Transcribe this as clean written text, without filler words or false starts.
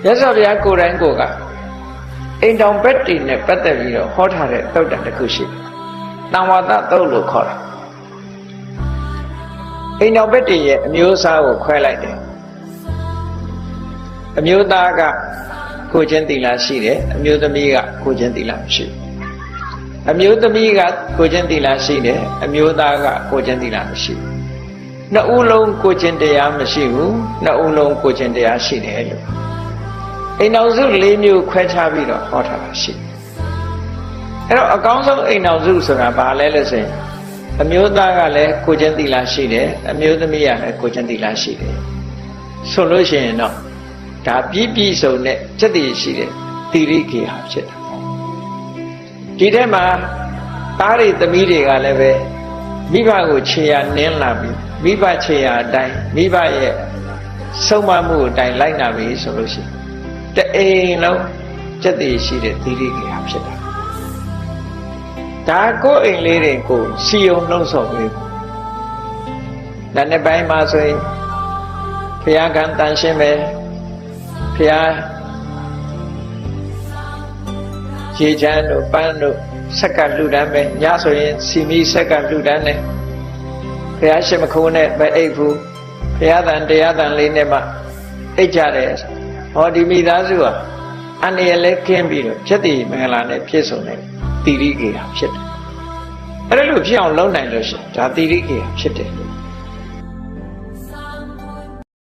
မြတ်စွာဘုရားကိုယ်တိုင်ကိုကအိမ်တောင်ဘက်တီနဲ့ပတ်သက်ပြီးတော့ဟောထားတဲ့သုတ်တန်တစ်ခုရှိတယ်။တံဝါဒသုတ်လို့ခေါ်တာ။အိမ်တောင်ဘက်တီရဲ့အမျိုးအစားကိုခွဲလိုက်တယ်။အမျိုးသားကကိုချင်းသီလရှိတယ်။အမျိုးသမီးကကိုချင်းသီလမရှိဘူး။အမျိုးသမီးကကိုချင်းသီလရှိတယ်။အမျိုးသားကကိုချင်းသီလမရှိဘူး။နှစ်ဦးလုံးကိုချင်းတရားမရှိဘူး။နှစ်ဦးလုံးကိုချင်းတရားရှိတယ်လို့အိမ်တော်စု၄မျိုးခွဲခြားပြီးတော့ဟောထားတာရှိအဲ့တော့အကောင်းဆုံးအိမ်တော်စုဆိုတာဘာလဲလို့ဆိုရင်အမျိုးသားကလည်းကိုချင်းသီလရှိတယ်အမျိုးသမီးကလည်းကိုချင်းသီလရှိတယ်ဆိုလို့ရှိရင်တော့ဒါပြည့်ပြည့်စုံတဲ့စက်တည်ရှိတဲ့သီရိကေဟာဖြစ်တာဒီထဲမှာသားတွေသမီးတွေကလည်းပဲမိဘကိုခြေရနင်းလာပြီးမိဘခြေရအတိုင်းမိဘရဲ့ဆုံးမမှုအတိုင်းလိုက်နာပြီဆိုလို့ရှိရင်တအိမ်လုံးစက်တည်ရှိတဲ့သီရိကေဟာဖြစ်တာဒါကိုယ်အိမ်လေးတွေကိုစီယုံနှုံးဆော်ပေးဒါနဲ့ပိုင်းမှာဆိုရင်ဘုရားကံတန်ရှင်းမယ်ဘုရားရေချမ်းတို့ပန်းတို့ဆက်ကလှူဒန်းမယ်ညဆိုရင်စီမီဆက်ကလှူဒန်းတယ်ဘုရားရှင်မခိုးနဲ့မအိပ်ဘူးဘုရားတန်တရားတန်လေးနဲ့မှအိပ်ကြတယ်ဟောဒီမိသားစုဟာအန္တရာယ်လဲခင်းပြီးတော့ဖြစ်တည်မင်္ဂလာနဲ့ပြည့်စုံတဲ့သီရိကေဟာဖြစ်တယ်အဲ့ဒါလို့ဖြစ်အောင်လုပ်နိုင်လို့ရှိရင်ဒါသီရိကေဟာဖြစ်တယ်လို့